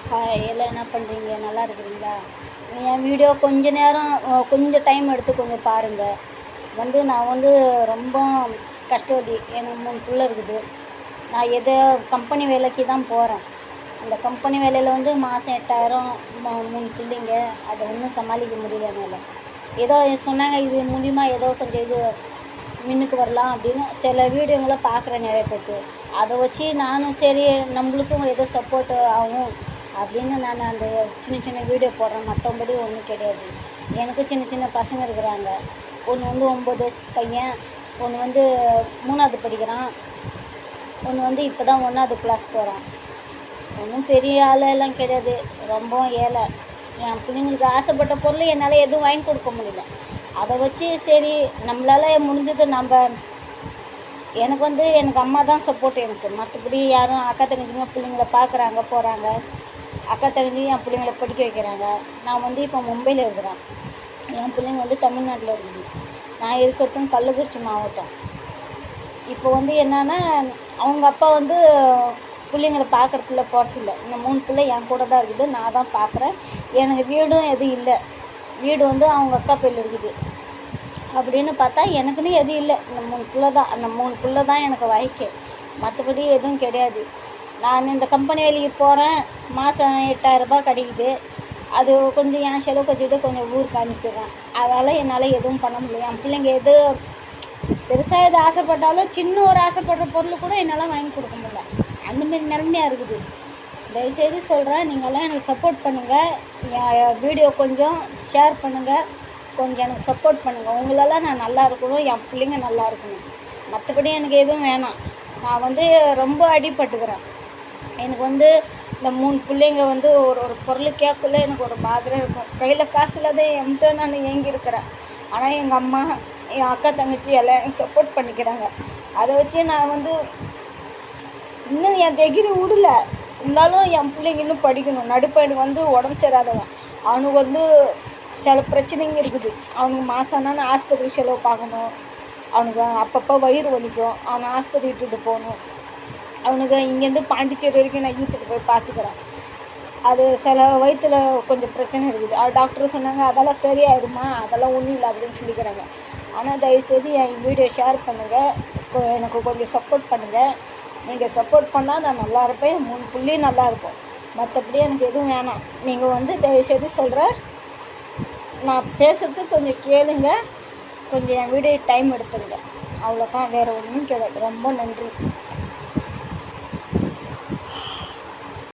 Hi, எல்லாம் என்ன பண்ணுறீங்க? நல்லா இருக்கிறீங்களா? என் வீடியோ கொஞ்ச நேரம் கொஞ்சம் டைம் எடுத்து கொஞ்சம் பாருங்கள். நான் ரொம்ப கஷ்டவதி. எனக்கு 3 பிள்ளை இருக்குது. நான் கம்பெனி வேலைக்கு தான் போகிறேன். அந்த கம்பெனி வேலையில் மாதம் 8000, 3 பிள்ளைங்க. அதை ஒன்றும் சமாளிக்க முடியல என்னால். ஏதோ சொன்னாங்க, இது மூலிமா ஏதோ கொஞ்சம் மின்னுக்கு வரலாம் அப்படின்னு சில வீடியோங்களை பார்க்குறேன் நிறைய பேர்த்து. அதை வச்சு நானும் சரி நம்மளுக்கும் ஏதோ சப்போர்ட் ஆகும் அப்படின்னு நான் அந்த சின்ன சின்ன வீடியோ போடுறேன். மற்றபடி ஒன்றும் கிடையாது. எனக்கும் சின்ன சின்ன பசங்க இருக்கிறாங்க. ஒன்று 9 வயசு பையன், ஒன்று 3ஆவது படிக்கிறான், ஒன்று இப்போ தான் 1ஆவது கிளாஸ் போகிறான். ஒன்றும் பெரிய ஆளெல்லாம் கிடையாது, ரொம்ப ஏழை. என் பிள்ளைங்களுக்கு ஆசைப்பட்ட பொருள் என்னால் எதுவும் வாங்கி கொடுக்க முடியல. அதை வச்சு சரி நம்மளால் முடிஞ்சது எனக்கு எனக்கு அம்மா தான் சப்போர்ட். எனக்கு மற்றபடி யாரும் அக்கா தங்கச்சிங்க பிள்ளைங்கள பார்க்குறாங்க போகிறாங்க. அக்கா தங்கச்சி என் பிள்ளைங்கள படிக்க வைக்கிறாங்க. நான் இப்போ மும்பையில் இருக்கிறேன். என் பிள்ளைங்க தமிழ்நாட்டில் இருக்குது. நான் இருக்கிறதும் கள்ளக்குறிச்சி மாவட்டம். இப்போ என்னன்னா அவங்க அப்பா பிள்ளைங்களை பார்க்குறதுல போகிறதில்ல. இந்த 3 பிள்ளை என் கூட தான் இருக்குது. நான் தான் பார்க்குறேன். எனக்கு வீடும் எதுவும் இல்லை. வீடு அவங்க அக்கா பேரில் இருக்குது. அப்படின்னு பார்த்தா எனக்குன்னு எதுவும் இல்லை. இந்த 3 பிள்ளை தான். அந்த 3 பிள்ளை தான் எனக்கு வாழ்க்கை. மற்றபடி எதுவும் கிடையாது. நான் இந்த கம்பெனி வேலைக்கு போகிறேன். மாதம் 8000 ரூபாய் கிடைக்குது. அது கொஞ்சம் என் செலவு வச்சுட்டு கொஞ்சம் ஊருக்கு அனுப்பிடுறேன். அதால் என்னால் எதுவும் பண்ண முடியல. என் பிள்ளைங்க பெருசாக எது ஆசைப்பட்டாலும் சின்ன ஒரு ஆசைப்படுற பொருள் கூட என்னால் வாங்கி கொடுக்க முடியல. அந்தமாரி நிலைமையாக இருக்குது. தயவுசெய்து சொல்கிறேன், நீங்கள்லாம் எனக்கு சப்போர்ட் பண்ணுங்கள். என் வீடியோ கொஞ்சம் ஷேர் பண்ணுங்கள். கொஞ்சம் எனக்கு சப்போர்ட் பண்ணுங்கள். உங்களெல்லாம் நான் நல்லா இருக்கணும், என் பிள்ளைங்க நல்லா இருக்கணும். மற்றபடி எனக்கு எதுவும் வேணாம். நான் ரொம்ப அடிபட்டுக்கிறேன். எனக்கு இந்த 3 பிள்ளைங்க ஒரு பொருள் கேட்கல எனக்கு ஒரு மாதிரி இருக்கும். கையில் காசு இல்லாத என்கிட்ட நான் ஏங்கியிருக்கிறேன். ஆனால் எங்கள் அம்மா, என் அக்கா தங்கச்சி எல்லாம் எனக்கு சப்போர்ட் பண்ணிக்கிறாங்க. அதை வச்சு நான் இன்னும் என் டிகிரி விடல. இருந்தாலும் என் பிள்ளைங்க இன்னும் படிக்கணும். நடுப்பையனுக்கு உடம்பு சேராதவன். அவனுக்கு சில பிரச்சனைங்க இருக்குது. அவனுக்கு மாதம்னா ஆஸ்பத்திரி செலவு பார்க்கணும். அவனுக்கு அப்பப்போ வயிறு வலிக்கும். அவனை ஆஸ்பத்திரி இட்டுட்டு போகணும். அவனுக்கு இங்கேருந்து பாண்டிச்சேரி வரைக்கும் நான் இழுத்துட்டு போய் பார்த்துக்கிறேன். அது சில வயிற்றில் கொஞ்சம் பிரச்சனை இருக்குது. டாக்டர் சொன்னாங்க, அதெல்லாம் சரியாயிடுமா, அதெல்லாம் ஒன்றும் இல்லை அப்படின்னு சொல்லிக்கிறாங்க. ஆனால் தயவுசெய்து என் வீடியோ ஷேர் பண்ணுங்கள். எனக்கு கொஞ்சம் சப்போர்ட் பண்ணுங்கள். நீங்கள் சப்போர்ட் பண்ணால் நான் நல்லா இருப்பேன். 3 பிள்ளையும் நல்லா இருக்கும். மற்றபடி எனக்கு எதுவும் வேணாம். நீங்கள் தயவுசெய்து சொல்கிறேன், நான் பேசுகிறதுக்கு கொஞ்சம் கேளுங்க. கொஞ்சம் என் வீடியோ டைம் எடுத்துருங்க. அவ்வளோதான், வேறு ஒன்றும் கிடையாது. ரொம்ப நன்றி.